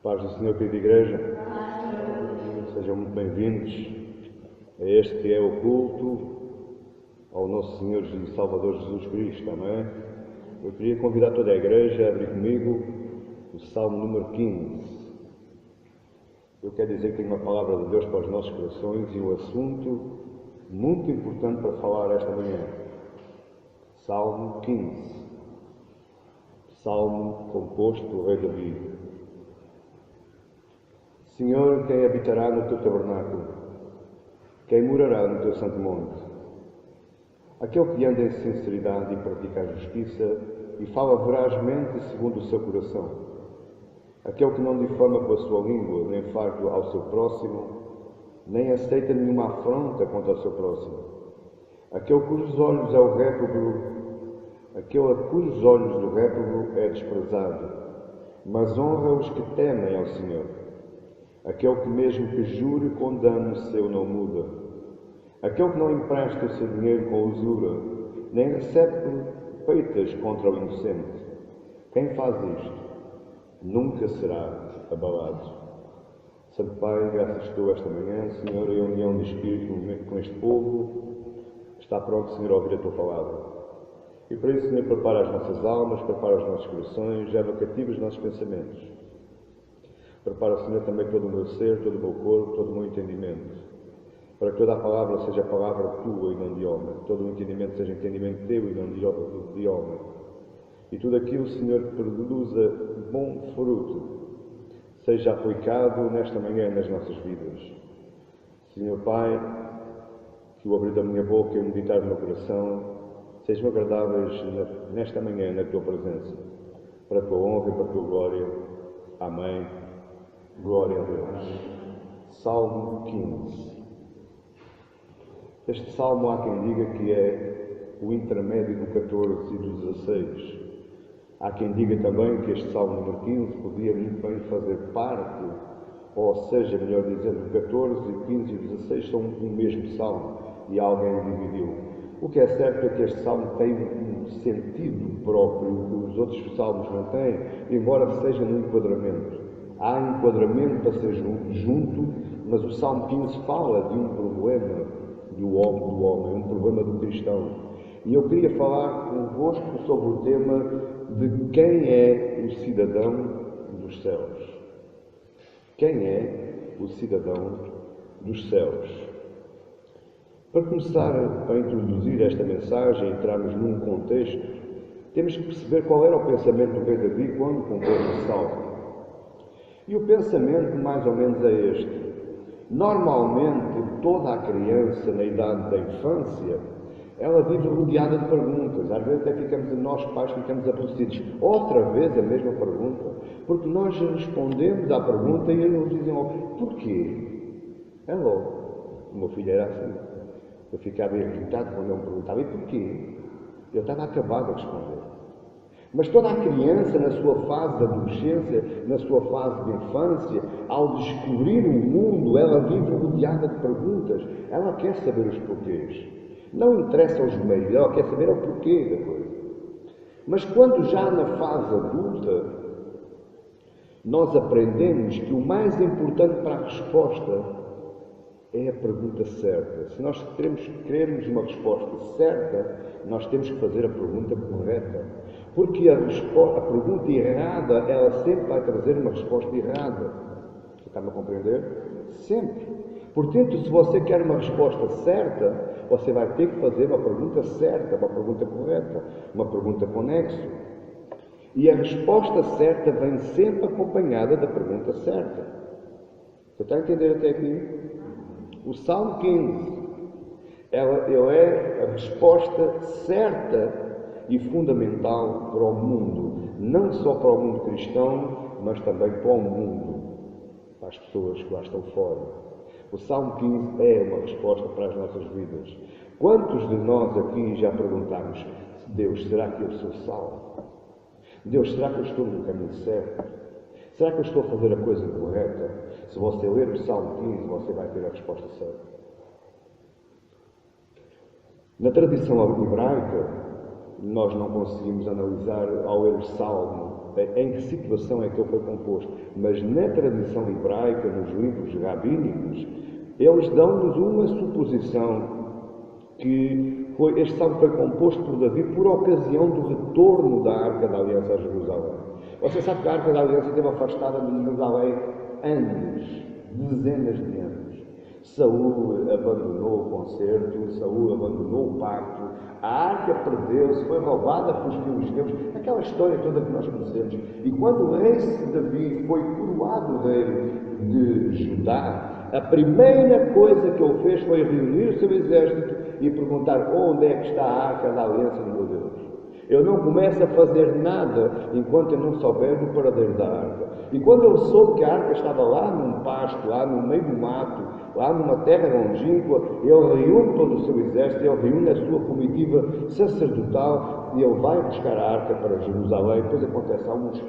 Paz do Senhor, querida Igreja. Sejam muito bem-vindos a este que é o culto ao nosso Senhor e Salvador Jesus Cristo, amém? Eu queria convidar toda a Igreja a abrir comigo o Salmo número 15. Eu quero dizer que tenho uma palavra de Deus para os nossos corações e um assunto muito importante para falar esta manhã. Salmo 15. Salmo composto pelo rei Davi. Senhor, quem habitará no teu tabernáculo? Quem morará no teu santo monte? Aquele que anda em sinceridade e pratica a justiça e fala verazmente segundo o seu coração. Aquele que não difama com a sua língua, nem faz ao seu próximo, nem aceita nenhuma afronta contra o seu próximo. Aquele cujos olhos é o réprobo, aquele a cujos olhos do réprobo é desprezado, mas honra os que temem ao Senhor. Aquele que mesmo que jure com dano seu não muda. Aquele que não empresta o seu dinheiro com usura, nem recebe peitas contra o inocente. Quem faz isto nunca será abalado. Santo Pai, graças a Tu esta manhã, Senhor, em união de Espírito com este povo, está pronto, Senhor, a ouvir a Tua palavra. E por isso, Senhor, prepara as nossas almas, prepara os nossos corações, leva cativos os nossos pensamentos. Prepara, Senhor, também todo o meu ser, todo o meu corpo, todo o meu entendimento, para que toda a palavra seja a palavra Tua e não de homem, todo o entendimento seja entendimento Teu e não de homem. E tudo aquilo, Senhor, que produza bom fruto, seja aplicado nesta manhã nas nossas vidas. Senhor Pai, que o abrir da minha boca e o meditar do meu coração sejam agradáveis nesta manhã na Tua presença, para a Tua honra e para a Tua glória. Amém. Glória a Deus. Salmo 15. Este salmo há quem diga que é o intermédio do 14 e do 16. Há quem diga também que este salmo número 15 podia muito bem fazer parte, ou seja, melhor dizendo, o 14, o 15 e o 16 são o mesmo salmo e alguém o dividiu. O que é certo é que este salmo tem um sentido próprio que os outros salmos não têm, embora seja no enquadramento. Há enquadramento para ser junto, mas o Salmo 15 fala de um problema do homem, um problema do cristão. E eu queria falar convosco sobre o tema de quem é o cidadão dos céus. Quem é o cidadão dos céus? Para começar a introduzir esta mensagem e entrarmos num contexto, temos que perceber qual era o pensamento do rei Davi quando compôs o Salmo. E o pensamento mais ou menos é este. Normalmente, toda a criança na idade da infância, ela vive rodeada de perguntas. Às vezes até nós pais ficamos aborrecidos. Outra vez a mesma pergunta. Porque nós respondemos à pergunta e eles dizem logo, porquê? É logo. O meu filho era assim. Eu ficava irritado quando ele me perguntava, e porquê? Eu estava acabado a responder. Mas toda a criança, na sua fase de adolescência, na sua fase de infância, ao descobrir o mundo, ela vive rodeada de perguntas. Ela quer saber os porquês. Não interessa os meios, ela quer saber o porquê da coisa. Mas quando já na fase adulta, nós aprendemos que o mais importante para a resposta é a pergunta certa. Se nós queremos uma resposta certa, nós temos que fazer a pergunta correta. Porque a pergunta errada, ela sempre vai trazer uma resposta errada. Você está-me a compreender? Sempre. Portanto, se você quer uma resposta certa, você vai ter que fazer uma pergunta certa, uma pergunta correta, uma pergunta com nexo. E a resposta certa vem sempre acompanhada da pergunta certa. Você está a entender até aqui? O Salmo 15, ele é a resposta certa e fundamental para o mundo, não só para o mundo cristão, mas também para o mundo, para as pessoas que lá estão fora. O Salmo 15 é uma resposta para as nossas vidas. Quantos de nós aqui já perguntamos, Deus, será que eu sou salvo? Deus, será que eu estou no caminho certo? Será que eu estou a fazer a coisa correta? Se você ler o Salmo 15, você vai ter a resposta certa. Na tradição hebraica, nós não conseguimos analisar ao ler o Salmo em que situação é que ele foi composto. Mas na tradição hebraica, nos livros rabínicos, eles dão-nos uma suposição que este salmo foi composto por Davi por ocasião do retorno da Arca da Aliança a Jerusalém. Você sabe que a Arca da Aliança esteve afastada de Jerusalém anos, dezenas de anos. Saúl abandonou o concerto, Saúl abandonou o pacto, a arca perdeu-se, foi roubada pelos filisteus, aquela história toda que nós conhecemos. E quando o rei Davi foi coroado rei de Judá, a primeira coisa que ele fez foi reunir o seu exército e perguntar: onde é que está a arca da aliança do meu Deus? Eu não começo a fazer nada enquanto eu não souber do paradeiro da arca. E quando ele soube que a arca estava lá num pasto, lá no meio do mato, lá numa terra longínqua, ele reúne todo o seu exército, ele reúne a sua comitiva sacerdotal e ele vai buscar a arca para Jerusalém. Depois acontece alguns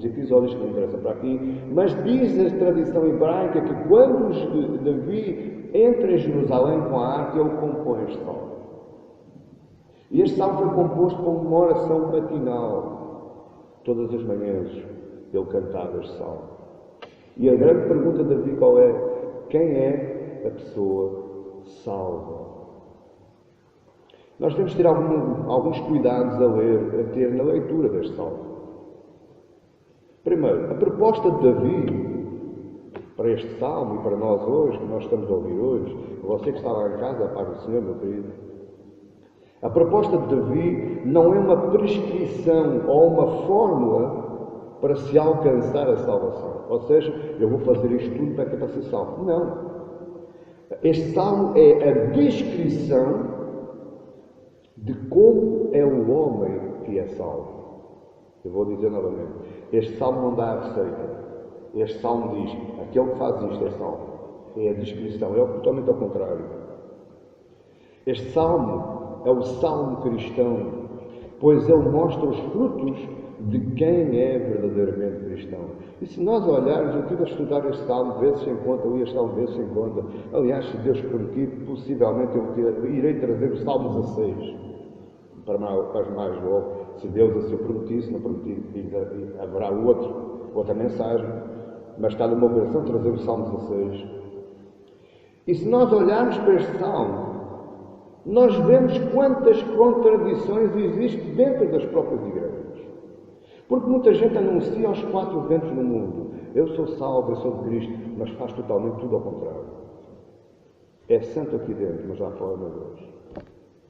episódios que não interessam para aqui, mas diz a tradição hebraica que quando Davi entra em Jerusalém com a arca, ele compõe este salmo. E este salmo foi composto com uma oração matinal. Todas as manhãs ele cantava este salmo. E a grande pergunta de Davi qual é? Quem é a pessoa salva? Nós devemos ter alguns cuidados a ter na leitura deste salmo. Primeiro, a proposta de Davi para este salmo e para nós hoje, que nós estamos a ouvir hoje, você que está lá em casa, a paz do Senhor, meu querido, a proposta de Davi não é uma prescrição ou uma fórmula para se alcançar a salvação. Ou seja, eu vou fazer isto tudo para ser salvo. Não. Este salmo é a descrição de como é o homem que é salvo. Eu vou dizer novamente. Este salmo não dá a receita. Este salmo diz: aquele que faz isto é salvo. É a descrição. É totalmente ao contrário. Este salmo é o salmo cristão, pois ele mostra os frutos de quem é verdadeiramente cristão. E se nós olharmos, eu estive a estudar este salmo, vezes em conta, eu ia salmo vezes em conta. Aliás, se Deus permitir, possivelmente eu irei trazer o Salmo 16 para mais logo. Se Deus assim o permitir, se não permitir, haverá outra mensagem, mas está no meu coração trazer o Salmo 16. E se nós olharmos para este salmo, nós vemos quantas contradições existem dentro das próprias igrejas. Porque muita gente anuncia aos quatro ventos no mundo: eu sou salvo, eu sou de Cristo, mas faz totalmente tudo ao contrário. É santo aqui dentro, mas lá fora, meu Deus,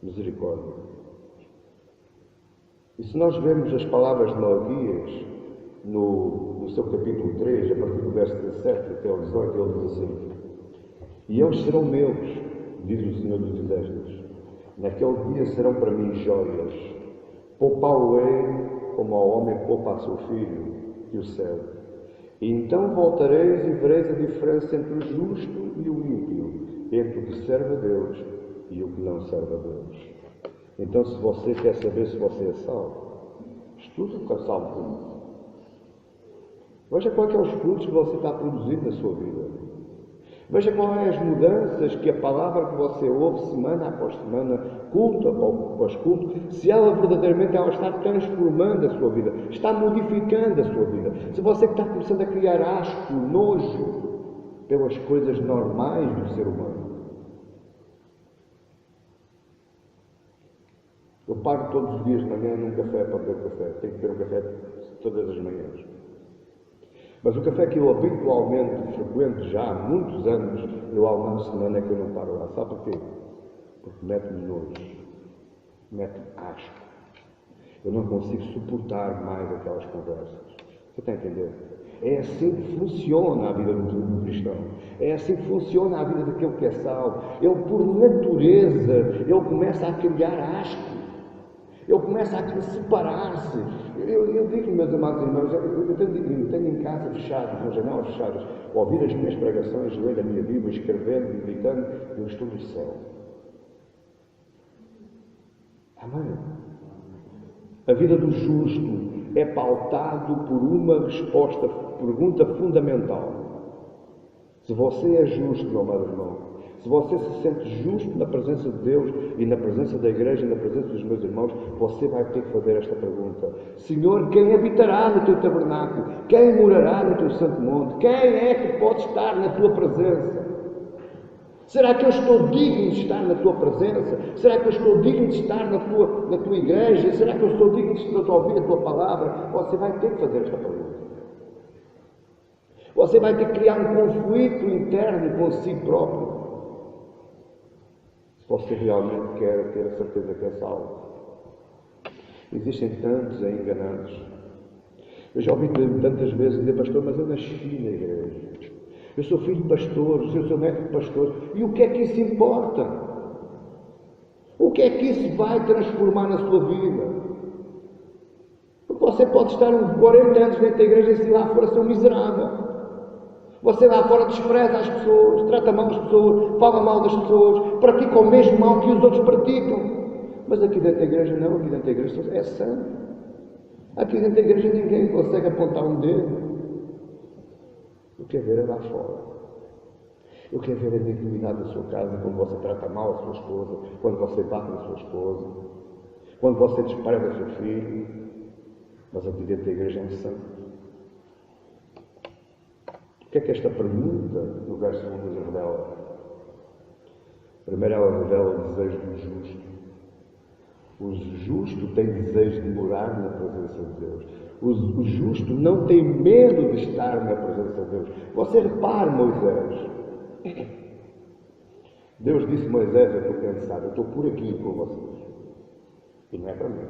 misericórdia. E se nós vemos as palavras de Malaquias no seu capítulo 3, a partir do verso 17 até ao 18, ele diz assim: e eles serão meus, diz o Senhor dos Exércitos, naquele dia serão para mim joias, poupá-lo-ei como ao homem poupa a seu filho e o serve. E então voltareis e vereis a diferença entre o justo e o ímpio, entre o que serve a Deus e o que não serve a Deus. Então, se você quer saber se você é salvo, estude o salmo 1. Veja quais são os frutos que você está produzindo na sua vida. Veja quais as mudanças que a palavra que você ouve semana após semana, culto após culto, se ela verdadeiramente está transformando a sua vida, está modificando a sua vida. Se você está começando a criar asco, nojo pelas coisas normais do ser humano. Eu paro todos os dias de manhã num café para beber café. Tenho que beber um café todas as manhãs. Mas o café que eu habitualmente frequento já há muitos anos, eu há uma semana é que eu não paro lá. Sabe porquê? Porque mete-me nojo, mete-me asco. Eu não consigo suportar mais aquelas conversas. Você está a entender? É assim que funciona a vida do cristão. É assim que funciona a vida daquele que é salvo. Ele, por natureza, ele começa a criar asco. Ele começa a separar-se. Eu digo, meus amados irmãos, eu tenho em casa fechado, com janelas fechadas, ouvir as minhas pregações, ler a minha Bíblia, escrevendo e gritando, eu estou no céu. Amém? A vida do justo é pautado por uma pergunta fundamental. Se você é justo, meu amado irmão, Se você se sente justo na presença de Deus e na presença da igreja e na presença dos meus irmãos, você vai ter que fazer esta pergunta: Senhor, quem habitará no teu tabernáculo? Quem morará no teu santo monte? Quem é que pode estar na tua presença? Será que eu estou digno de estar na tua presença? Será que eu estou digno de estar na tua igreja? Será que eu estou digno de ouvir a tua palavra? Você vai ter que fazer esta pergunta. Você vai ter que criar um conflito interno consigo próprio. Se você realmente quer ter a certeza que é salvo. Existem tantos enganados. Eu já ouvi tantas vezes dizer: pastor, mas eu nasci na igreja. Eu sou filho de pastores, eu sou neto de pastores. E o que é que isso importa? O que é que isso vai transformar na sua vida? Porque você pode estar uns 40 anos dentro da igreja e se lá fora ser um miserável. Você lá fora despreza as pessoas, trata mal as pessoas, fala mal das pessoas, pratica o mesmo mal que os outros praticam. Mas aqui dentro da igreja não, aqui dentro da igreja é santo. Aqui dentro da igreja ninguém consegue apontar um dedo. Eu quero ver é lá fora. Eu quero ver a dignidade da sua casa quando você trata mal a sua esposa, quando você bate na sua esposa, quando você despreza o seu filho. Mas aqui dentro da igreja é um santo. O que é que esta pergunta no verso 1 nos revela? Primeiro, ela revela o desejo do justo. O justo tem desejo de morar na presença de Deus. O justo não tem medo de estar na presença de Deus. Você repare, Moisés. Deus disse a Moisés: eu estou cansado, eu estou por aqui com vocês. E não é para mim.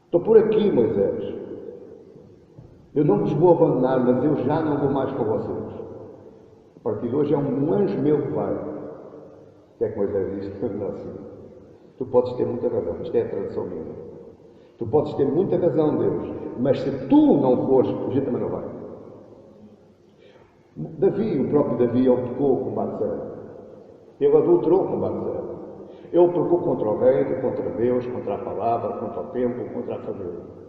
Estou por aqui, Moisés. Eu não vos vou abandonar, mas eu já não vou mais com vocês. A partir de hoje é um anjo meu que vai. O que é que Moisés disse? Não, assim. Tu podes ter muita razão. Isto é a tradução minha. Tu podes ter muita razão, Deus. Mas se tu não fores, a gente também não vai. Davi, o próprio Davi, ele pecou com Batseba. Ele adulterou com Batseba. Ele pecou contra o rei, contra Deus, contra a palavra, contra o templo, contra a família.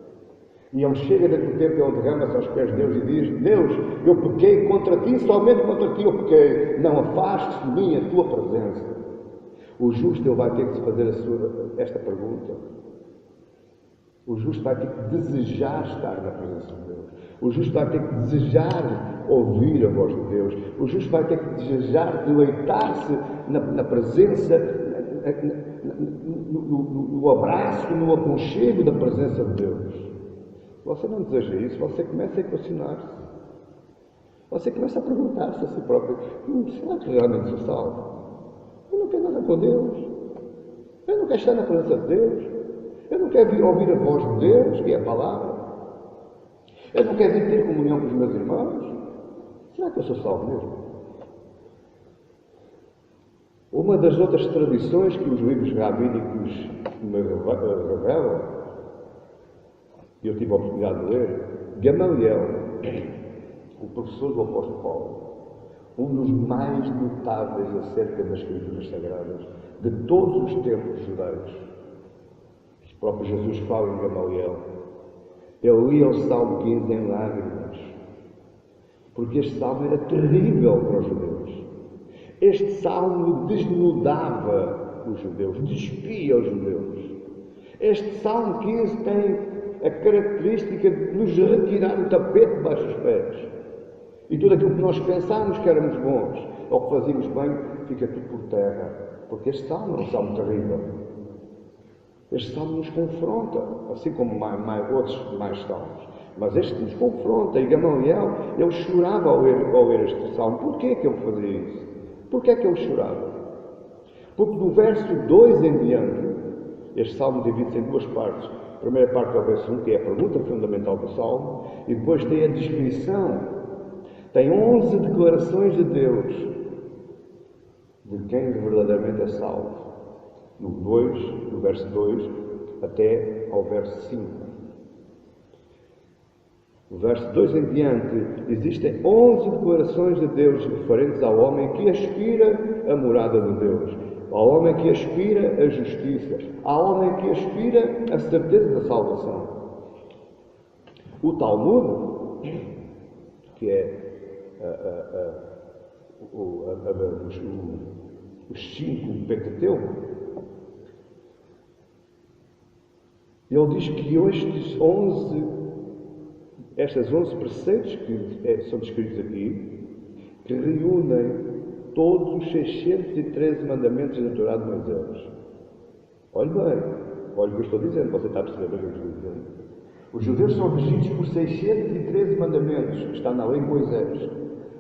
E ele chega daquele tempo, ele derrama-se aos pés de Deus e diz: Deus, eu pequei contra ti, somente contra ti eu pequei. Não afastes de mim a tua presença. O justo, ele vai ter que se fazer esta pergunta. O justo vai ter que desejar estar na presença de Deus. O justo vai ter que desejar ouvir a voz de Deus. O justo vai ter que desejar deleitar-se na presença, no abraço, no aconchego da presença de Deus. Você não deseja isso, você começa a equacionar-se. Você começa a perguntar-se a si próprio: será que realmente sou salvo? Eu não quero nada com Deus. Eu não quero estar na presença de Deus. Eu não quero ouvir a voz de Deus, que é a palavra. Eu não quero vir ter comunhão com os meus irmãos. Será que eu sou salvo mesmo? Uma das outras tradições que os livros rabínicos me revelam, e eu tive a oportunidade de ler, Gamaliel, o professor do apóstolo Paulo, um dos mais notáveis acerca das Escrituras Sagradas de todos os tempos judaicos. O próprio Jesus fala em Gamaliel. Ele lia o Salmo 15 em lágrimas, porque este salmo era terrível para os judeus. Este salmo desnudava os judeus, despia os judeus. Este Salmo 15 tem a característica de nos retirar o tapete debaixo dos pés. E tudo aquilo que nós pensámos que éramos bons, ou que fazíamos bem, fica tudo por terra. Porque este salmo é um salmo terrível. Este salmo nos confronta, assim como outros mais salmos. Mas este nos confronta. E Gamaliel, ele chorava ao ler este salmo. Porquê que ele fazia isso? Porquê que ele chorava? Porque do verso 2 em diante, este salmo divide-se em duas partes. A primeira parte é o verso 1, que é a pergunta fundamental do salmo, e depois tem a descrição. Tem 11 declarações de Deus de quem verdadeiramente é salvo. Do verso 2 até ao verso 5. No verso 2 em diante, existem 11 declarações de Deus referentes ao homem que aspira à morada de Deus, ao homem que aspira à justiça, ao homem que aspira à certeza da salvação. O Talmud, que é os 5 Pentateuco. Ele diz que estas 11 preceitos que são descritos aqui, que reúnem todos os 613 mandamentos da Torá de Moisés. Olhe bem, olha o que eu estou dizendo, você está a perceber o que eu estou dizendo. Os judeus são regidos por 613 mandamentos, que está na lei de Moisés.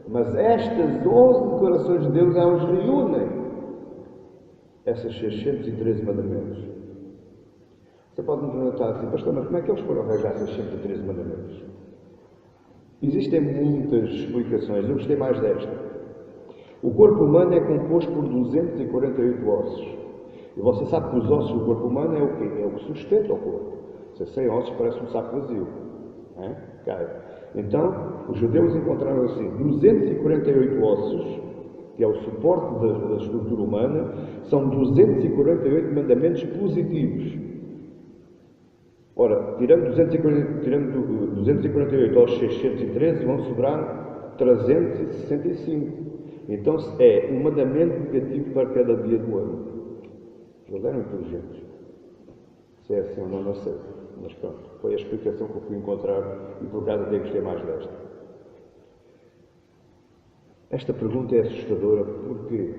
Mas estas 11 declarações de Deus, elas reúnem esses 613 mandamentos. Você pode me perguntar assim, pastor, mas como é que eles foram arranjar 613 mandamentos? Existem muitas explicações, eu gostei mais desta. O corpo humano é composto por 248 ossos. E você sabe que os ossos do corpo humano é o quê? É o que sustenta o corpo. Se é sem ossos, parece um saco vazio. Cai. Então, os judeus encontraram assim 248 ossos, que é o suporte da estrutura humana, são 248 mandamentos positivos. Ora, tirando 248 aos 613, vão sobrar 365. Então, é um mandamento negativo para cada dia do ano. Eles eram inteligentes. Se é assim ou não, não sei. Mas pronto, foi a explicação que eu fui encontrar e por acaso até gostei mais desta. Esta pergunta é assustadora porque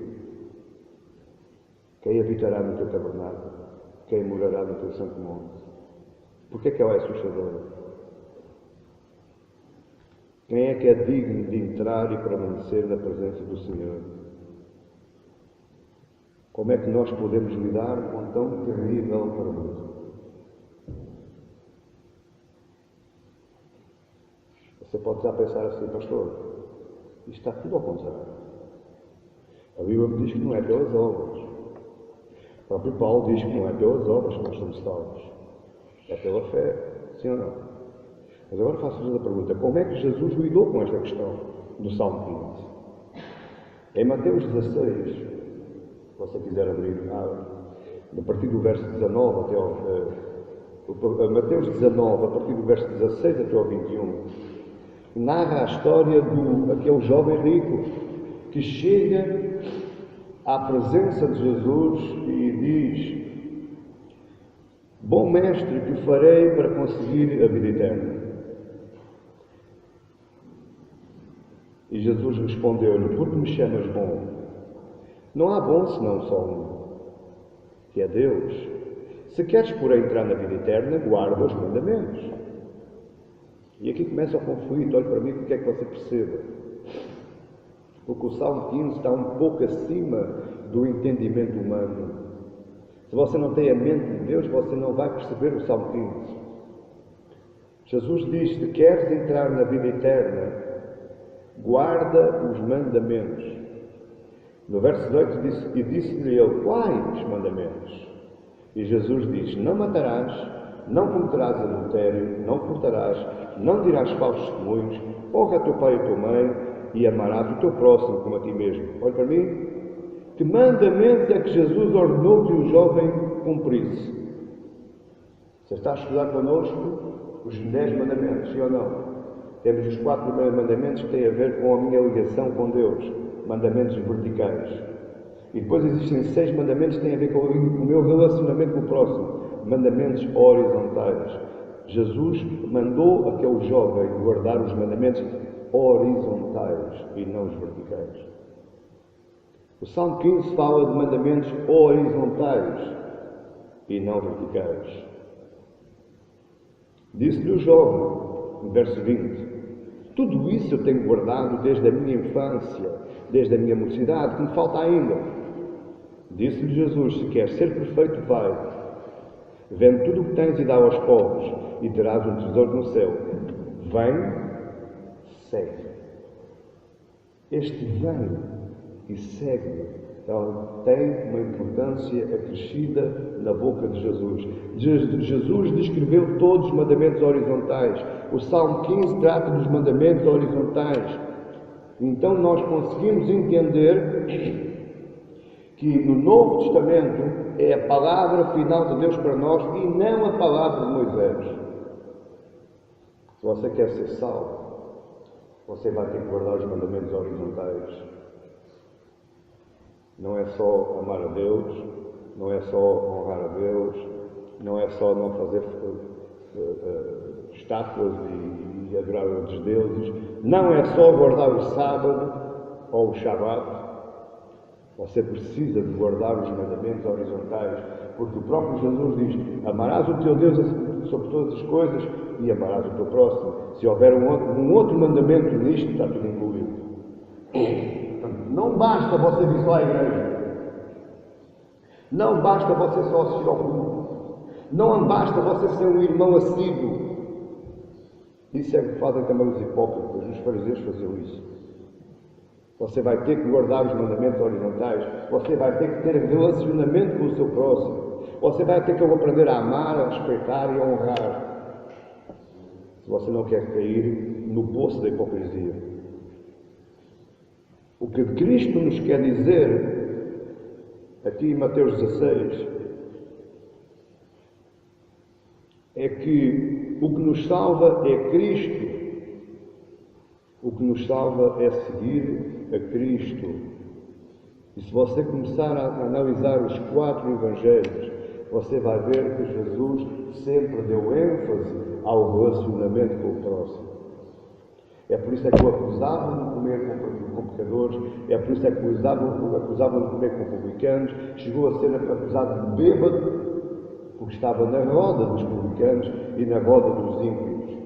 quem habitará no teu tabernáculo? Quem morará no teu santo monte? Porquê que ela é assustadora? Quem é que é digno de entrar e permanecer na presença do Senhor? Como é que nós podemos lidar com tão terrível pergunta? Você pode estar a pensar assim, pastor, isto está tudo ao contrário. A Bíblia me diz que não é pelas obras. O próprio Paulo diz que não é pelas obras que nós somos salvos. É pela fé, sim ou não? Mas agora faço-vos a pergunta, como é que Jesus lidou com esta questão do Salmo 15? Em Mateus 16, se você quiser abrir, a partir do verso 19 até ao... Mateus 19, a partir do verso 16 até ao 21, narra a história daquele jovem rico que chega à presença de Jesus e diz: bom mestre, que farei para conseguir a vida eterna? E Jesus respondeu-lhe: por que me chamas bom? Não há bom senão só um, que é Deus. Se queres, porém, entrar na vida eterna, guarda os mandamentos. E aqui começa o conflito. Olhe para mim, o que é que você perceba? Porque o Salmo 15 está um pouco acima do entendimento humano. Se você não tem a mente de Deus, você não vai perceber o Salmo 15. Jesus diz: se queres entrar na vida eterna, guarda os mandamentos. No verso 18 disse-lhe ele: quais mandamentos? E Jesus diz: não matarás, não cometerás adultério, não furtarás, não dirás falsos testemunhos, honra teu pai e tua mãe e amarás o teu próximo como a ti mesmo. Olha para mim. Que mandamentos é que Jesus ordenou que o jovem cumprisse? Você está a estudar connosco os 10 mandamentos, sim ou não? Temos os 4 primeiros mandamentos que têm a ver com a minha ligação com Deus, mandamentos verticais. E depois existem 6 mandamentos que têm a ver com o meu relacionamento com o próximo, mandamentos horizontais. Jesus mandou aquele jovem guardar os mandamentos horizontais e não os verticais. O Salmo 15 fala de mandamentos horizontais e não verticais. Disse-lhe o jovem, no verso 20: tudo isso eu tenho guardado desde a minha infância, desde a minha mocidade, que me falta ainda. Disse-lhe Jesus: se queres ser perfeito, vai, vende tudo o que tens e dá aos pobres, e terás um tesouro no céu. Vem, segue. Este vem e segue, ela tem uma importância acrescida na boca de Jesus. Jesus descreveu todos os mandamentos horizontais. O Salmo 15 trata dos mandamentos horizontais. Então nós conseguimos entender que no Novo Testamento é a palavra final de Deus para nós e não a palavra de Moisés. Se você quer ser salvo, você vai ter que guardar os mandamentos horizontais. Não é só amar a Deus, não é só honrar a Deus, não é só não fazer estátuas e adorar outros deuses, não é só guardar o sábado ou o Shabat. Você precisa de guardar os mandamentos horizontais, porque o próprio Jesus diz: amarás o teu Deus sobre todas as coisas e amarás o teu próximo. Se houver um outro mandamento nisto, está tudo incluído. Não basta você vir só à igreja. Não basta você só assistir ao culto. Não basta você ser um irmão assíduo. Isso é o que fazem também os hipócritas. Os fariseus faziam isso. Você vai ter que guardar os mandamentos horizontais. Você vai ter que ter relacionamento com o seu próximo. Você vai ter que aprender a amar, a respeitar e a honrar. Se você não quer cair no poço da hipocrisia. O que Cristo nos quer dizer, aqui em Mateus 16, é que o que nos salva é Cristo. O que nos salva é seguir a Cristo. E se você começar a analisar os 4 Evangelhos, você vai ver que Jesus sempre deu ênfase ao relacionamento com o próximo. É por isso é que o acusavam de comer com pecadores, é por isso é que o acusavam de comer com publicanos, chegou a ser acusado de bêbado, porque estava na roda dos publicanos e na roda dos ímpios.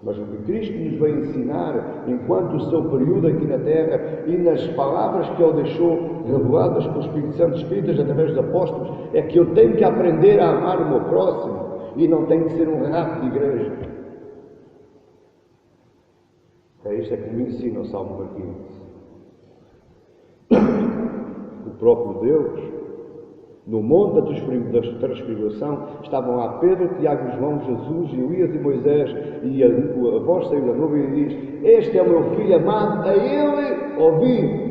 Mas o que Cristo nos vai ensinar, enquanto o seu período aqui na Terra, e nas palavras que Ele deixou reveladas pelo Espírito Santo, escritas através dos apóstolos, é que eu tenho que aprender a amar o meu próximo e não tenho que ser um rato de igreja. É isto que me ensina o Salmo 15. O próprio Deus, no monte da transfiguração, estavam lá Pedro, Tiago, João, Jesus, Elias e Moisés, e a voz saiu da nuvem e diz: este é o meu filho amado, a ele ouvi.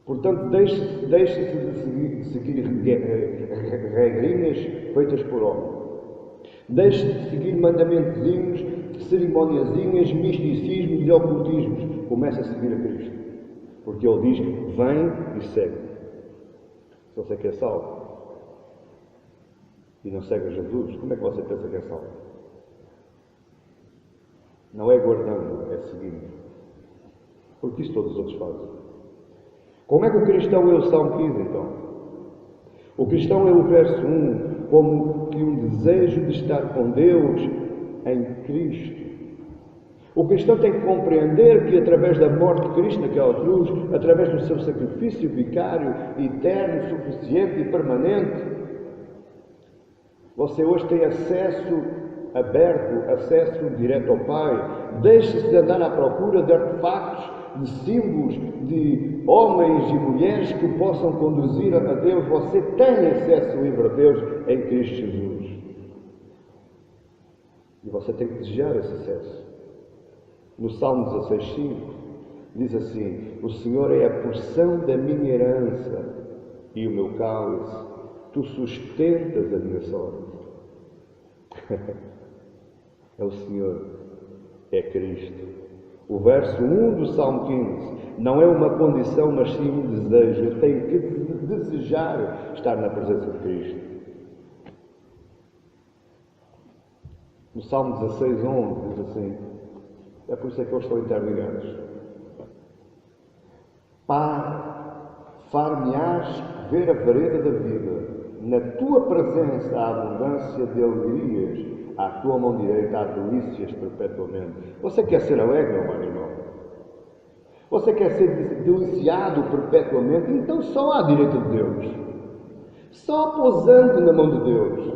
Portanto, deixe-se de seguir regrinhas feitas por homem. Deixe de seguir mandamentozinhos, cerimoniazinhas, misticismos e ocultismos. Comece a seguir a Cristo. Porque Ele diz: vem e segue. Se você quer salvo e não segue a Jesus, como é que você pensa que é salvo? Não é guardando, é seguindo. Porque isso todos os outros fazem. Como é que o cristão é o Salmo 15, então? O cristão é o verso 1, como que um desejo de estar com Deus em Cristo. O cristão tem que compreender que através da morte de Cristo naquela cruz, através do seu sacrifício vicário, eterno, suficiente e permanente, você hoje tem acesso aberto, acesso direto ao Pai. Deixe-se de andar à procura de artefactos, de símbolos, de homens e mulheres que o possam conduzir a Deus. Você tem acesso livre a Deus em Cristo Jesus. E você tem que desejar esse acesso. No Salmo 16,5 diz assim: o Senhor é a porção da minha herança e o meu cálice, tu sustentas a minha sorte. É o Senhor, é Cristo. O verso 1 do Salmo 15 não é uma condição, mas sim um desejo. Eu tenho que desejar estar na presença de Cristo. No Salmo 16,11 diz assim: é por isso que eles estão interligados. Far-me-ás ver a vereda da vida. Na tua presença há abundância de alegrias. À tua mão direita há delícias perpetuamente. Você quer ser alegre, meu irmão? Você quer ser deliciado perpetuamente? Então só à direita de Deus. Só pousando na mão de Deus.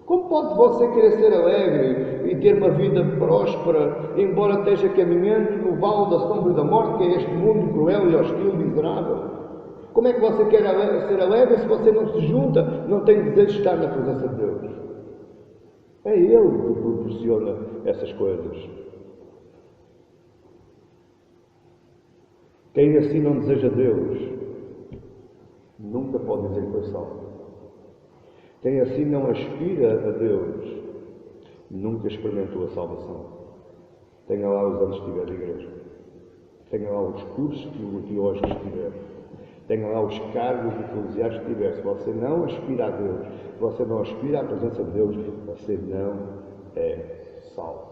Como pode você querer ser alegre e ter uma vida próspera, embora esteja caminhando no vale da sombra da morte, que é este mundo cruel e hostil, miserável? Como é que você quer ser alegre se você não se junta, não tem desejo de estar na presença de Deus? É Ele que proporciona essas coisas. Quem assim não deseja Deus, nunca pode dizer que foi salvo. Quem assim não aspira a Deus, nunca experimentou a salvação. Tenha lá os anos que estiver de igreja. Tenha lá os cursos que teológicos que tiver. tenha lá os cargos eclesiásticos que tiver. Se você não aspira a Deus, se você não aspira à presença de Deus, você não é salvo.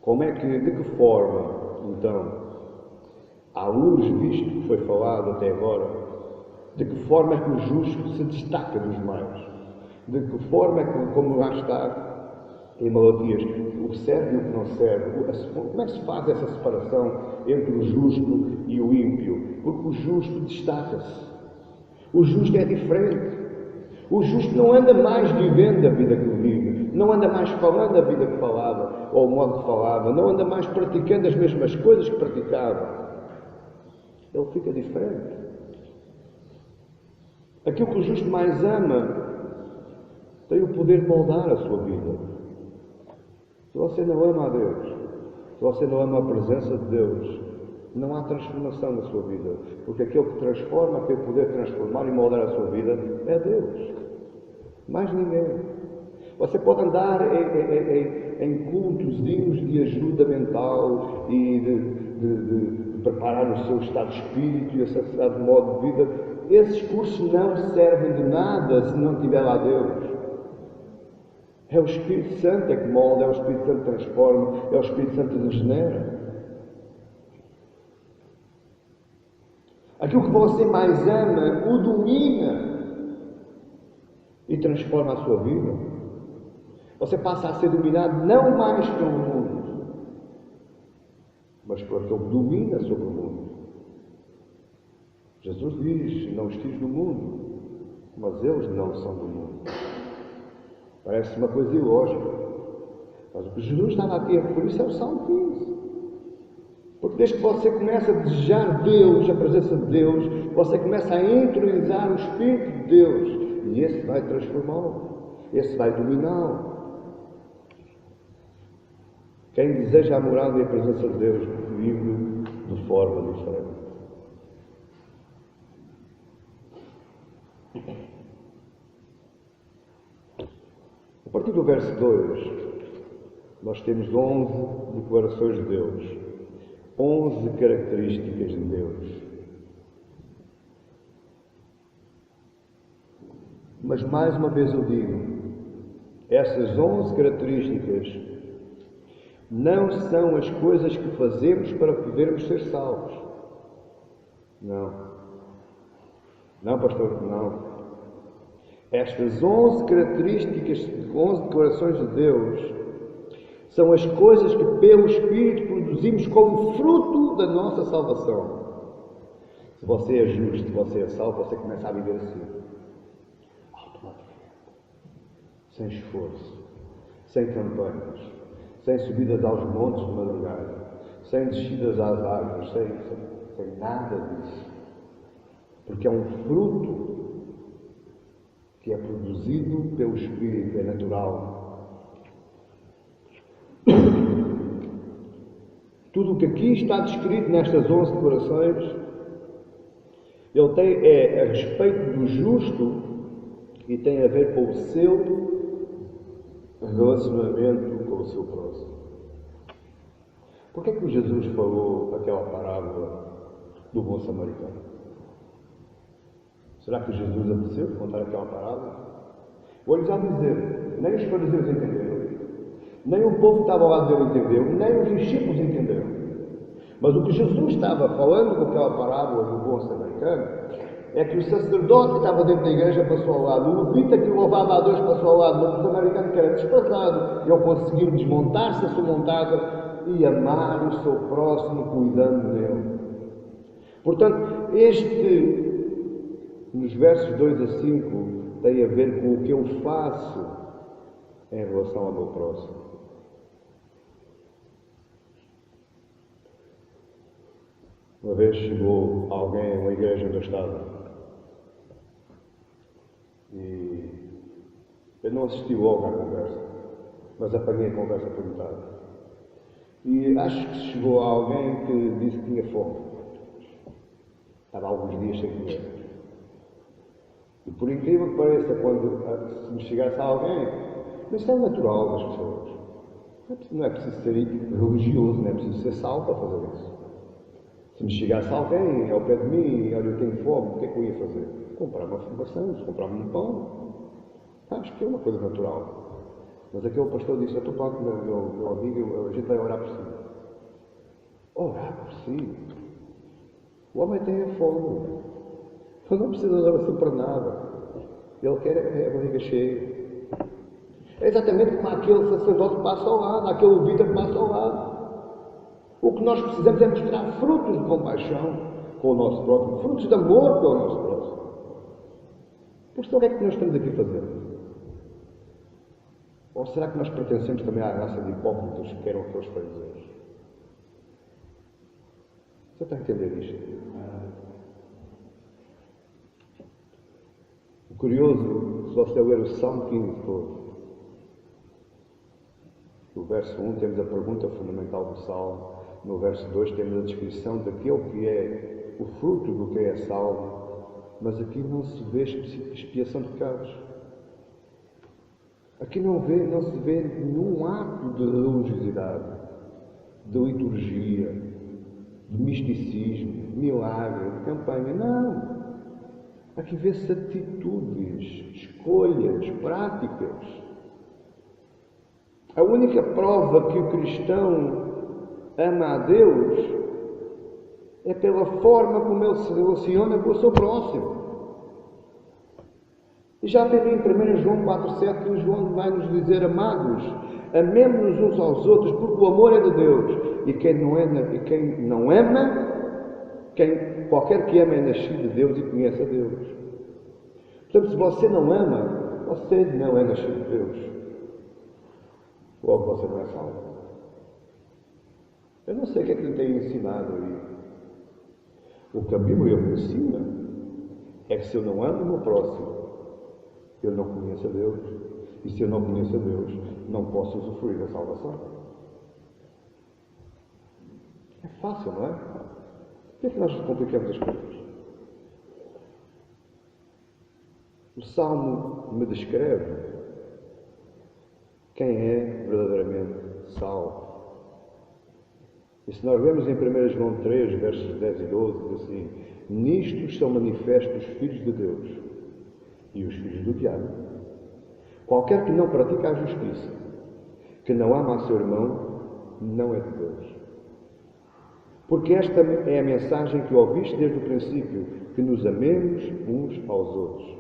De que forma, então, à luz disto que foi falado até agora, de que forma é que o justo se destaca dos maus? De que forma é que, como lá está em Malaquias, o que serve e o que não serve? Como é que se faz essa separação entre o justo e o ímpio? Porque o justo destaca-se. O justo é diferente. O justo não anda mais vivendo a vida que vive, não anda mais falando a vida que falava, ou o modo que falava, não anda mais praticando as mesmas coisas que praticava. Ele fica diferente. Aquilo que o justo mais ama tem o poder de moldar a sua vida. Se você não ama a Deus, se você não ama a presença de Deus, não há transformação na sua vida. Porque aquele que transforma, que tem o poder de transformar e moldar a sua vida, é Deus. Mais ninguém. Você pode andar em cultozinhos de ajuda mental e de preparar o seu estado de espírito e a seu de modo de vida. Esses cursos não servem de nada se não tiver lá Deus. É o Espírito Santo que molda, é o Espírito Santo que transforma, é o Espírito Santo que regenera. Aquilo que você mais ama, o domina e transforma a sua vida. Você passa a ser dominado não mais pelo mundo, mas por aquele que domina sobre o mundo. Jesus diz: não estive no mundo, mas eles não são do mundo. Parece uma coisa ilógica, mas o que Jesus estava aqui a referir-se é o Salmo 15. Porque desde que você começa a desejar Deus, a presença de Deus, você começa a interiorizar o Espírito de Deus, e esse vai transformá-lo, esse vai dominá-lo. Quem deseja a morada e a presença de Deus vive de forma diferente. A partir do verso 2, nós temos 11 declarações de Deus, 11 características de Deus. Mas mais uma vez eu digo, essas 11 características não são as coisas que fazemos para podermos ser salvos. Não. Não, pastor, não. Estas 11 características, 11 declarações de Deus, são as coisas que pelo Espírito produzimos como fruto da nossa salvação. Se você é justo, se você é salvo, você começa a viver assim. Automaticamente. Sem esforço, sem campanhas, sem subidas aos montes de madrugada, sem descidas às árvores, sem nada disso. Porque é um fruto que é produzido pelo Espírito, é natural. Tudo o que aqui está descrito nestas 11 declarações, ele é a respeito do justo e tem a ver com o seu relacionamento com o seu próximo. Por que é que Jesus falou aquela parábola do bom samaritano? Será que Jesus apeteceu contar aquela parábola? Vou-lhes já dizer, nem os fariseus entenderam, nem o povo que estava ao lado dele entendeu, nem os discípulos entenderam. Mas o que Jesus estava falando com aquela parábola do bom samaritano é que o sacerdote que estava dentro da igreja passou ao lado, o levita que louvava a Deus passou ao lado, mas o samaritano que era desprezado, ele conseguiu desmontar-se a sua montada e amar o seu próximo cuidando dele. Portanto, nos versos 2 a 5, tem a ver com o que eu faço em relação ao meu próximo. Uma vez chegou alguém a uma igreja onde eu estava e eu não assisti logo à conversa, mas apanhei a conversa por metade. E acho que chegou alguém que disse que tinha fome. Estava há alguns dias sem comer. E por incrível que pareça, quando se me chegasse alguém, mas isso é natural das pessoas. Não é preciso ser religioso, não é preciso ser salvo para fazer isso. Se me chegasse alguém ao pé de mim, olha, eu tenho fome, o que é que eu ia fazer? Comprar uma formação, comprar um pão. Acho que é uma coisa natural. Mas aquele pastor disse, eu estou falando com o meu amigo, a gente vai orar por si. Orar por si? O homem tem fome. Ele não precisa de oração para nada. Ele quer a barriga cheia. É exatamente como aquele sacerdote que passa ao lado, aquele levita que passa ao lado. O que nós precisamos é mostrar frutos de compaixão com o nosso próximo, frutos de amor com o nosso próximo. Por isso, o que é que nós estamos aqui fazendo? Ou será que nós pertencemos também à raça de hipócritas que eram aqueles fariseus? Você está a entender isto? O curioso, se você ler o Salmo 15 todo, no verso 1 temos a pergunta fundamental do Salmo, no verso 2 temos a descrição daquele que é o fruto do que é salvo, mas aqui não se vê expiação de pecados. Aqui não se vê nenhum ato de religiosidade, de liturgia, de misticismo, de milagre, de campanha. Não! Aqui vê-se atitudes, escolhas, práticas. A única prova que o cristão ama a Deus é pela forma como ele se relaciona com o seu próximo. E já teve em 1 João 4,7 que João vai nos dizer, amados, amemos-nos uns aos outros, porque o amor é de Deus. E quem não ama, qualquer que ama é nascido de Deus e conhece a Deus. Portanto, se você não ama, você não é nascido de Deus. Logo você não é salvo. Eu não sei o que é que lhe tem ensinado aí. O que a Bíblia me ensina é que se eu não amo o meu próximo, eu não conheço a Deus. E se eu não conheço a Deus, não posso usufruir da salvação. É fácil, não é? Por que é que nós complicamos as coisas? O Salmo me descreve quem é verdadeiramente salvo. E se nós vemos em 1 João 3, versos 10 e 12, diz assim, nisto são manifestos os filhos de Deus e os filhos do diabo. Qualquer que não pratica a justiça, que não ama a seu irmão, não é de Deus. Porque esta é a mensagem que ouviste desde o princípio, que nos amemos uns aos outros.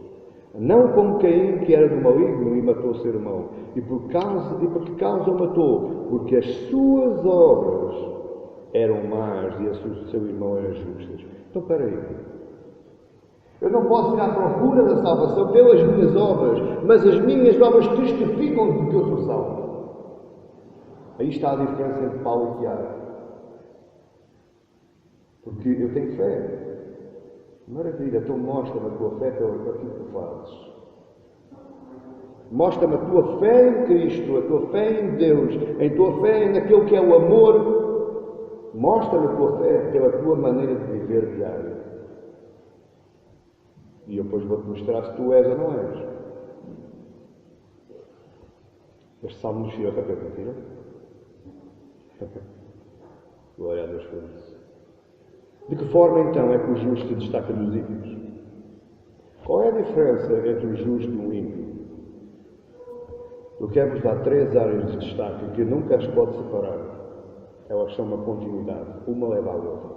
Não como Caim, que era do maligno e matou o seu irmão. E por que causa o matou? Porque as suas obras eram más e as do seu irmão eram justas. Então, espera aí. Eu não posso ir à procura da salvação pelas minhas obras, mas as minhas obras testificam de que eu sou salvo. Aí está a diferença entre Paulo e Tiago. Porque eu tenho fé. Maravilha, então mostra-me a tua fé pelo aquilo que tu fazes. Mostra-me a tua fé em Cristo, a tua fé em Deus, a tua fé naquilo que é o amor. Mostra-me a tua fé pela tua maneira de viver diária. E eu depois vou-te mostrar se tu és ou não és. Este salmo nos tira o tapete, não tira? Glória a Deus por isso. De que forma, então, é que o justo se destaca dos ímpios? Qual é a diferença entre o justo e o ímpio? Eu quero-vos dar 3 áreas de destaque que nunca as pode separar. Elas são uma continuidade. Uma leva à outra.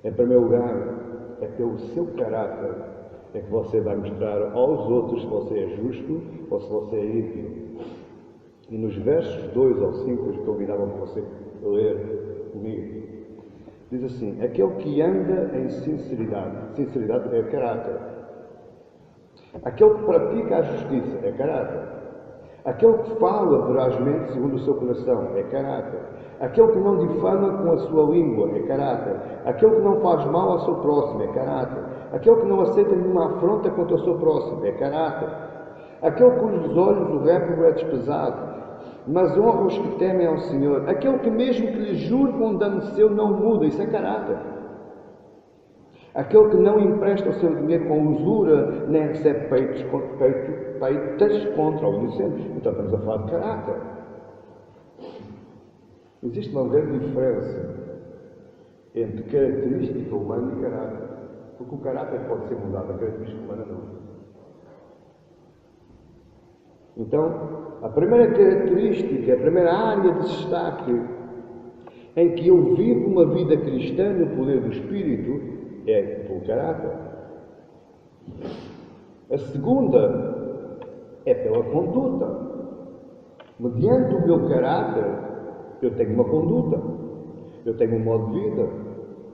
Em primeiro lugar, é pelo seu caráter é que você vai mostrar aos outros se você é justo ou se você é ímpio. E nos versos 2 ao 5, eu convidava para você ler comigo. Diz assim, aquele que anda em sinceridade é caráter. Aquele que pratica a justiça é caráter. Aquele que fala verazmente segundo o seu coração é caráter. Aquele que não difama com a sua língua é caráter. Aquele que não faz mal ao seu próximo é caráter. Aquele que não aceita nenhuma afronta contra o seu próximo é caráter. Aquele cujos olhos o réprobo é desprezado, mas honra os que temem ao Senhor. Aquele que mesmo que lhe jure com dano seu não muda, isso é caráter. Aquele que não empresta o seu dinheiro com usura, nem recebe peitas contra o inocente. Então estamos a falar de caráter. Existe uma grande diferença entre característica humana e caráter. Porque o caráter pode ser mudado, a característica humana não. Então, a primeira característica, a primeira área de destaque em que eu vivo uma vida cristã no poder do Espírito é pelo caráter. A segunda é pela conduta. Mediante o meu caráter, eu tenho uma conduta, eu tenho um modo de vida.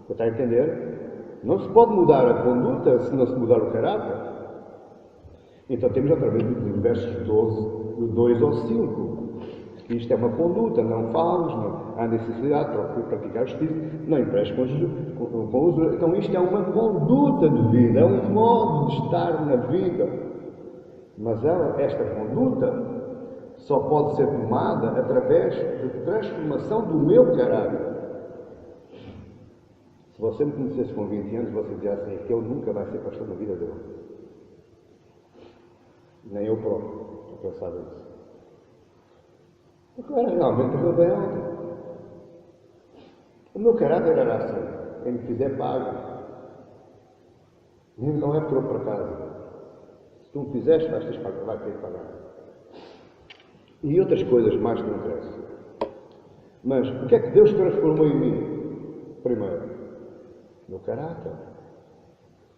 Está a entender? Não se pode mudar a conduta se não se mudar o caráter. Então temos outra vez os versos 12, 2 ao 5. Isto é uma conduta, não falas, não há necessidade de praticar justiça, não emprestes com usura. Então isto é uma conduta de vida, é um modo de estar na vida. Mas esta conduta só pode ser tomada através de transformação do meu caráter. Se você me conhecesse com 20 anos, você dizia assim, que ele nunca vai ser pastor na vida dele. Nem eu próprio pensava isso. Porque eu era realmente rebelde. O meu caráter era assim. Quem me fizer paga. Não é troco para casa. Se tu me fizeste, vai ter que pagar. E outras coisas mais que não interessam. Mas o que é que Deus transformou em mim? Primeiro, o meu caráter.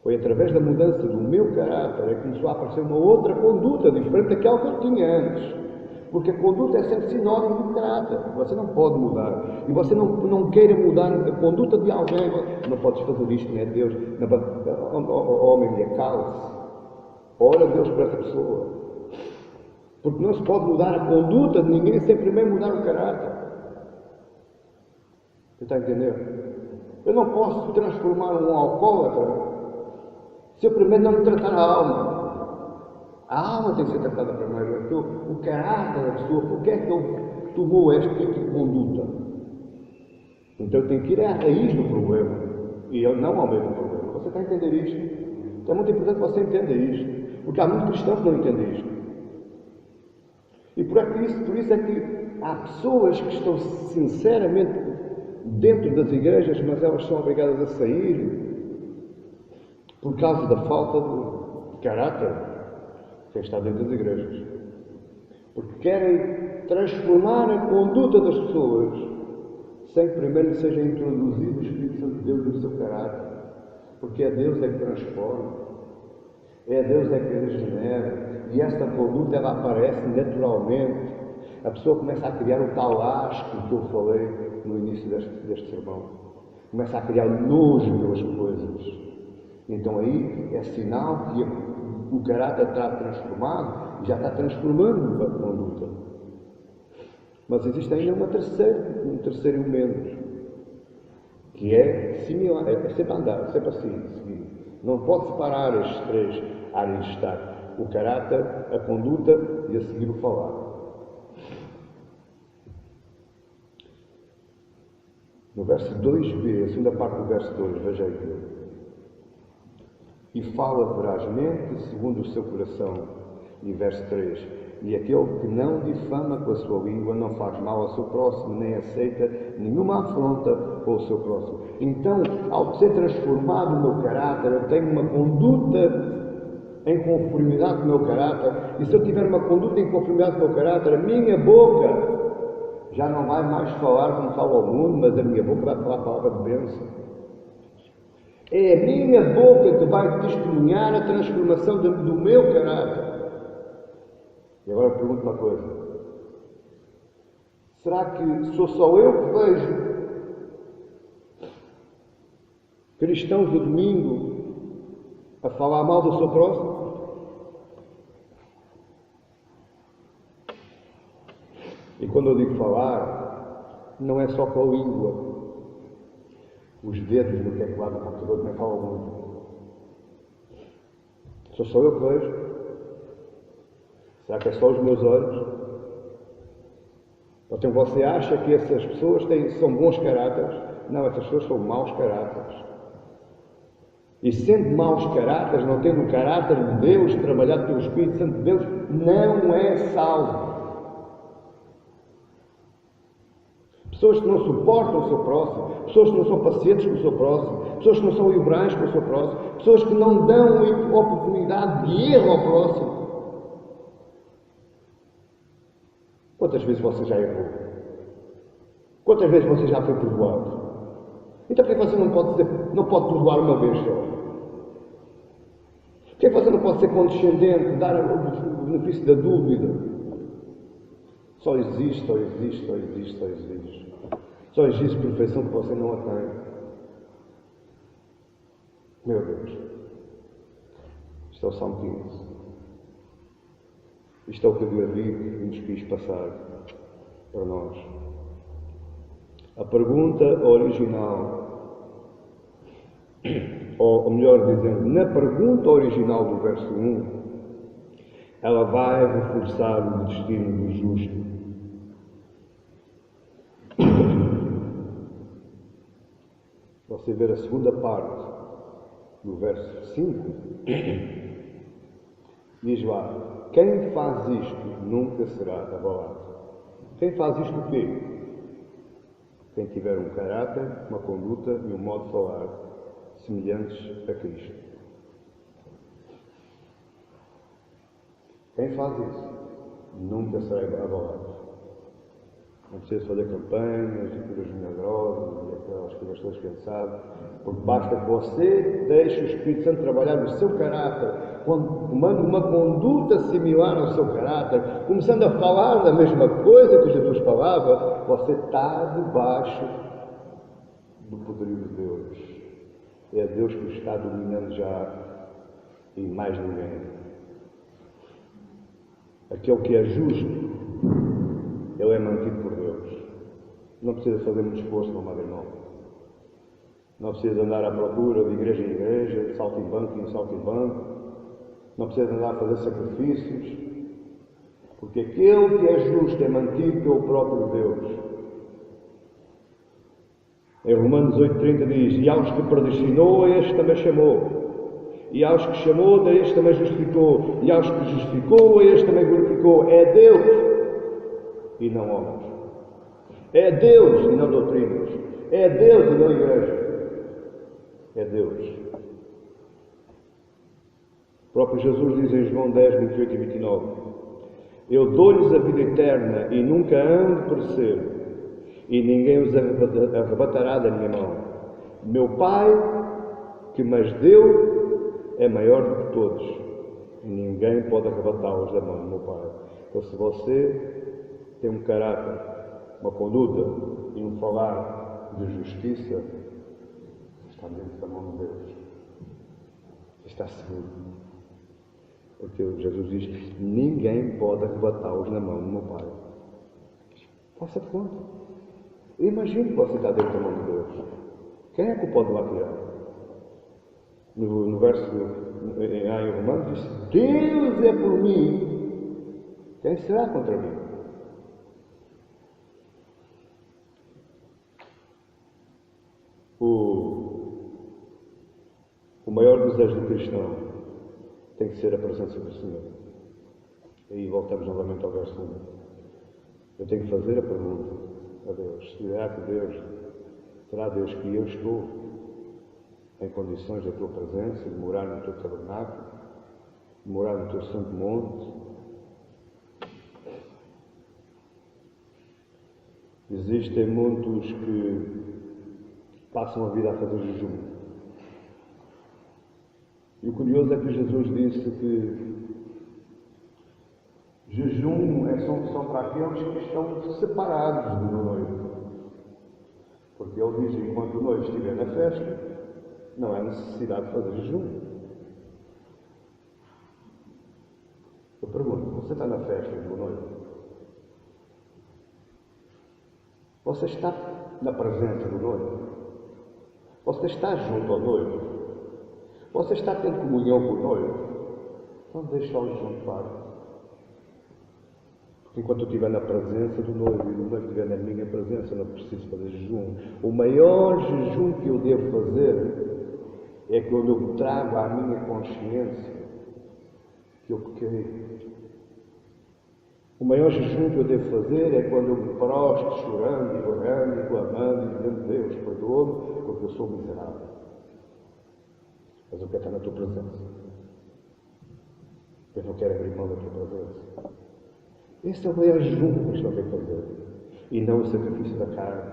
Foi através da mudança do meu caráter que começou a aparecer uma outra conduta diferente daquela que eu tinha antes. Porque a conduta é sempre sinónimo de caráter. Você não pode mudar. E você não queira mudar a conduta de alguém. Não podes fazer isto, não é Deus. Homem, cala-se. Ora Deus para essa pessoa. Porque não se pode mudar a conduta de ninguém sem primeiro mudar o caráter. Você está a entender? Eu não posso transformar um alcoólatra se eu primeiro não me tratar a alma. A alma tem que ser tratada primeiro. Então, o caráter da pessoa, porque é que ele tomou este tipo de conduta? Então eu tenho que ir à raiz do problema e eu não ao meio do problema. Você está a entender isto? Então é muito importante que você entenda isto. Porque há muitos cristãos que não entendem isto. E por isso é que há pessoas que estão sinceramente dentro das igrejas, mas elas são obrigadas a sair por causa da falta de caráter quem está dentro das igrejas. Porque querem transformar a conduta das pessoas sem que primeiro seja introduzido o Espírito Santo de Deus no seu caráter. Porque é Deus que transforma. É Deus que regenera. E esta conduta ela aparece naturalmente. A pessoa começa a criar o tal asco que eu falei no início deste sermão. Começa a criar nojo pelas coisas. Então aí é sinal que o caráter está transformado e já está transformando a conduta. Mas existe ainda um terceiro elemento, que é similar, é sempre andar, sempre assim, seguir. Não pode separar estes três áreas de estar. O caráter, a conduta e a seguir o falar. No verso 2b, a segunda parte do verso 2, veja aí. E fala verazmente segundo o seu coração. E verso 3. E aquele que não difama com a sua língua não faz mal ao seu próximo, nem aceita nenhuma afronta com o seu próximo. Então, ao ser transformado o meu caráter, eu tenho uma conduta em conformidade com o meu caráter. E se eu tiver uma conduta em conformidade com o meu caráter, a minha boca já não vai mais falar como fala ao mundo, mas a minha boca vai falar a palavra de bênção. É a minha boca que vai testemunhar a transformação do meu caráter. E agora eu pergunto uma coisa. Será que sou só eu que vejo cristãos do domingo a falar mal do seu próximo? E quando eu digo falar, não é só com a língua. Os dedos no teclado do computador também falam muito. Sou só eu que vejo? Será que é só os meus olhos? Então você acha que essas pessoas são bons caráteres? Não, essas pessoas são maus caráteres. E sendo maus caráteres, não tendo o caráter de Deus, trabalhado pelo Espírito Santo de Deus, não é salvo. pessoas que não suportam o seu próximo, pessoas que não são pacientes com o seu próximo, pessoas que não são liberais com o seu próximo, pessoas que não dão oportunidade de erro ao próximo. Quantas vezes você já errou? Quantas vezes você já foi perdoado? Então por que você não pode perdoar uma vez só? Por que você não pode ser condescendente, dar o benefício da dúvida? Só existe perfeição que você não a tem. Meu Deus. Isto é o Salmo 15. Isto é o que Davi nos quis passar para nós. A pergunta original, ou melhor dizendo, na pergunta original do verso 1, ela vai reforçar o destino do justo. Você ver a segunda parte do verso 5, diz lá: quem faz isto nunca será abalado. Quem faz isto o quê? Quem tiver um caráter, uma conduta e um modo de falar semelhantes a Cristo. Quem faz isso nunca será abalado. Não precisa fazer campanhas, curas milagrosas e aquelas coisas todas que sabe, porque basta que você deixe o Espírito Santo trabalhar no seu caráter, tomando uma conduta similar ao seu caráter, começando a falar da mesma coisa que Jesus falava, você está debaixo do poderio de Deus. É Deus que está dominando já e mais ninguém. Aquele que é justo, ele é mantido por Deus. Não precisa fazer muito esforço, meu amado irmão. Não precisa andar à procura de igreja em igreja, de saltimbanco em saltimbanco. Não precisa andar a fazer sacrifícios. Porque aquele que é justo é mantido pelo próprio Deus. Em Romanos 8,30 diz: e aos que predestinou, a este também chamou. E aos que chamou, a este também justificou. E aos que justificou, a este também glorificou. É Deus e não homens. É Deus e não doutrinas. É Deus e não igreja. É Deus. O próprio Jesus diz em João 10, 28 e 29: eu dou-lhes a vida eterna e nunca hão de perecer, e ninguém os arrebatará da minha mão. Meu Pai, que me deu, é maior do que todos, e ninguém pode arrebatá-los da mão do meu Pai. Então, se você tem um caráter, uma conduta e um falar de justiça, está dentro da mão de Deus. Está seguro. Porque Jesus diz: ninguém pode arrebatá-los na mão do meu Pai. Faça de conta. Imagine que você está dentro da mão de Deus. Quem é que o pode lá tirar? No verso em Romanos diz: Deus é por mim, quem será contra mim? O maior desejo do cristão tem que ser a presença do Senhor. Aí voltamos novamente ao verso 1. Eu tenho que fazer a pergunta a Deus: será Deus que eu estou em condições da tua presença, de morar no teu tabernáculo, de morar no teu santo monte? Existem muitos que passam a vida a fazer jejum. E o curioso é que Jesus disse que jejum é só para aqueles que estão separados do noivo. Porque ele diz: enquanto o noivo estiver na festa, não há necessidade de fazer jejum. Eu pergunto: você está na festa do noivo? Você está na presença do noivo? Você está junto ao noivo? Você está tendo comunhão com o noivo? Então deixa o jejum de parte. Porque enquanto eu estiver na presença do noivo e o noivo estiver na minha presença, eu não preciso fazer jejum. O maior jejum que eu devo fazer é quando eu trago à minha consciência que eu pequei. O maior jejum que eu devo fazer é quando eu me prostro, chorando e rogando e clamando e dizendo: Deus, perdoa-me, porque eu sou miserável. Mas eu quero estar na tua presença. Eu não quero abrir mão da tua presença. Esse é o maior jejum que o cristão tem que fazer. E não o sacrifício da carne.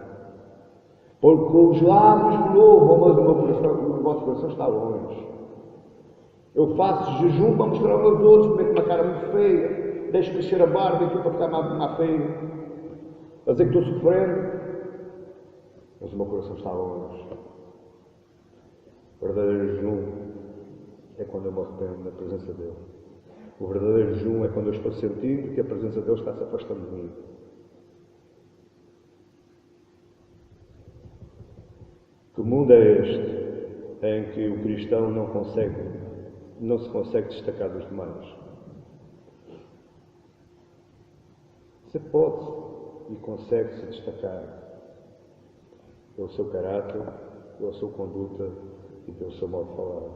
Porque com os lábios me louvam, mas o vosso coração está longe. Eu faço jejum para mostrar aos outros, meto uma cara muito feia, deixo crescer a barba e tudo para ficar mais feio. A dizer que estou sofrendo, mas o meu coração está longe. O verdadeiro jejum é quando eu me arrependo na presença dele. O verdadeiro jejum é quando eu estou sentindo que a presença de Deus está se afastando de mim. Que mundo é este em que o cristão não se consegue destacar dos demais? Você pode e consegue se destacar pelo seu caráter, pela sua conduta e pelo seu modo de falar.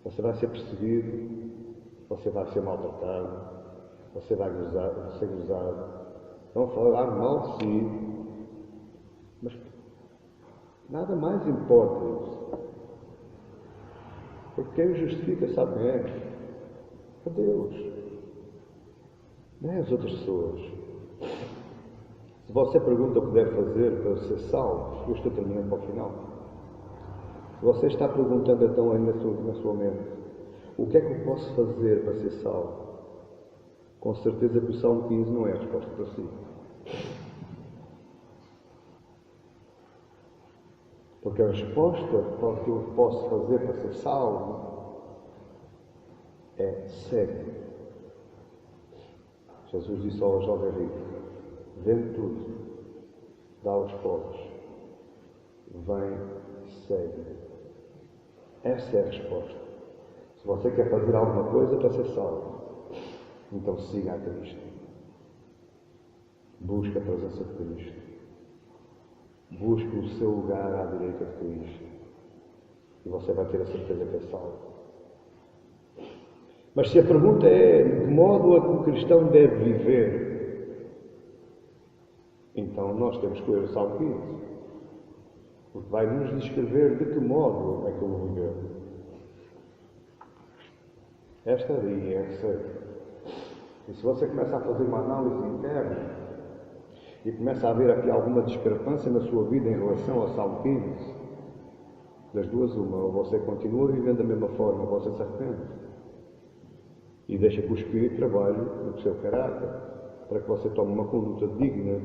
Você vai ser perseguido, você vai ser maltratado, você vai ser gozado, vão falar mal de si, mas nada mais importa isso. Porque quem o justifica, sabe quem é? É Deus. Não é as outras pessoas. Se você pergunta o que deve fazer para ser salvo, eu estou terminando para o final. Se você está perguntando então aí na sua mente, o que é que eu posso fazer para ser salvo? Com certeza que o Salmo 15 não é a resposta para si. Porque a resposta para o que eu posso fazer para ser salvo é segue. Jesus disse ao jovem rico: vende tudo, dá aos pobres, vem, segue. Essa é a resposta. Se você quer fazer alguma coisa para ser salvo, então siga a Cristo. Busque a presença de Cristo. Busque o seu lugar à direita de Cristo. E você vai ter a certeza que é salvo. Mas se a pergunta é de que modo é que o cristão deve viver, então nós temos que ler o Salmo 15. Porque vai nos descrever de que modo é que eu vou viver. Esta aí é a receita. E se você começa a fazer uma análise interna e começa a haver aqui alguma discrepância na sua vida em relação ao Salmo 15, das duas uma, ou você continua vivendo da mesma forma, ou você se arrepende. E deixa que o Espírito trabalhe no seu caráter, para que você tome uma conduta digna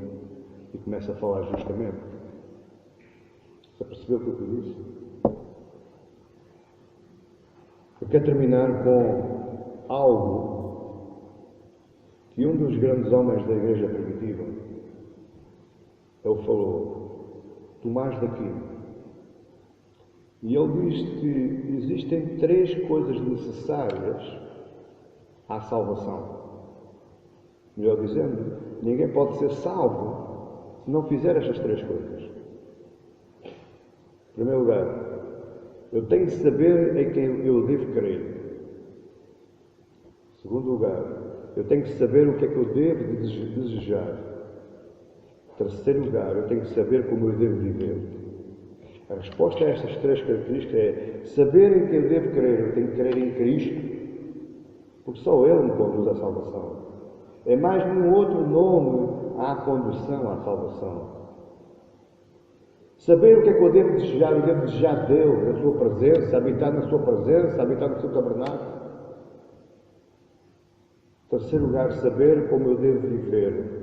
e comece a falar justamente. Você percebeu o que eu disse? Eu quero terminar com algo que um dos grandes homens da Igreja primitiva, ele falou, Tomás de Aquino. E ele diz que existem 3 coisas necessárias à salvação. Melhor dizendo, ninguém pode ser salvo se não fizer estas 3 coisas. Em primeiro lugar, eu tenho de saber em quem eu devo crer. Em segundo lugar, eu tenho de saber o que é que eu devo desejar. Em terceiro lugar, eu tenho de saber como eu devo viver. A resposta a estas 3 características é saber em quem eu devo crer. Eu tenho que crer em Cristo, porque só Ele me conduz à salvação. É mais nenhum outro nome à condução à salvação. Saber o que é que eu devo desejar Deus, a sua presença, habitar na sua presença, habitar no seu tabernáculo. Em terceiro lugar, saber como eu devo viver.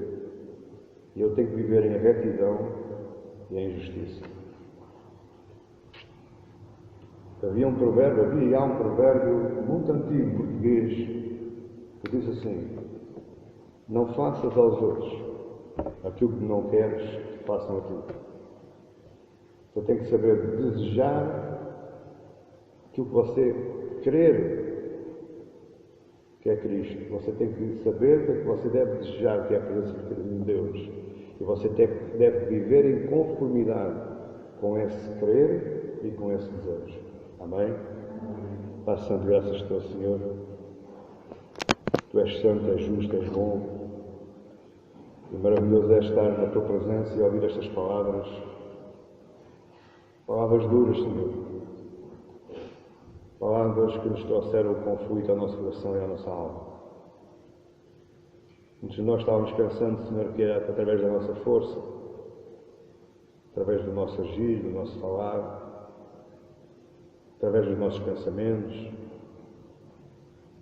E eu tenho que viver em retidão e em justiça. Havia um provérbio muito antigo português que diz assim: não faças aos outros aquilo que não queres que façam a ti. Você tem que saber desejar aquilo que você crer que é Cristo. Você tem que saber o que é que você deve desejar, que é a presença de Deus. E você deve viver em conformidade com esse crer e com esse desejo. Amém? Pai Santo, graças a Deus, Senhor. Tu és santo, és justo, és bom. E maravilhoso é estar na Tua presença e ouvir estas palavras. Palavras duras, Senhor. Palavras que nos trouxeram o conflito ao nosso coração e à nossa alma. Muitos de nós estávamos pensando, Senhor, que era através da nossa força, através do nosso agir, do nosso falar, através dos nossos pensamentos,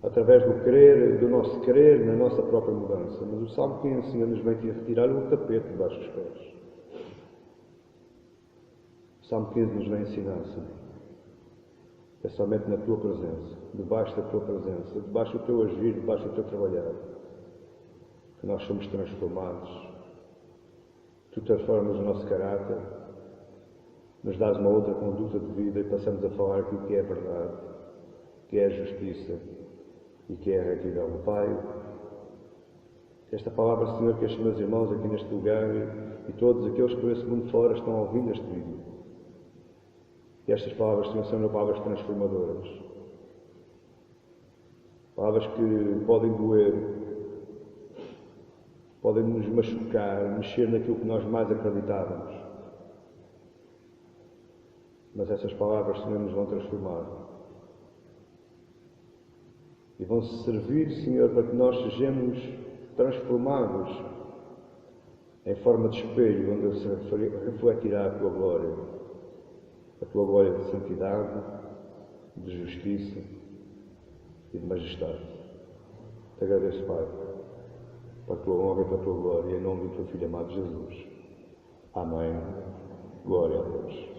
através do nosso querer na nossa própria mudança. Mas o Salmo 15, Senhor, nos vem retirar o tapete debaixo dos pés. O Salmo 15 nos vem ensinar, Senhor. É somente na Tua presença, debaixo da Tua presença, debaixo do Teu agir, debaixo do Teu trabalhar, que nós somos transformados. Tu transformas o nosso caráter, nos dás uma outra conduta de vida e passamos a falar aquilo que é verdade, que é a justiça e que é a retidão. Pai, esta palavra, Senhor, que estes meus irmãos aqui neste lugar e todos aqueles que por esse mundo fora estão ouvindo este vídeo, e estas palavras, Senhor, são palavras transformadoras. Palavras que podem doer, podem nos machucar, mexer naquilo que nós mais acreditávamos. Mas essas palavras, Senhor, nos vão transformar. E vão servir, Senhor, para que nós sejamos transformados em forma de espelho, onde se refletirá a Tua glória. A Tua glória de santidade, de justiça e de majestade. Te agradeço, Pai, para a Tua honra e para a Tua glória, em nome do Teu Filho amado Jesus. Amém. Glória a Deus.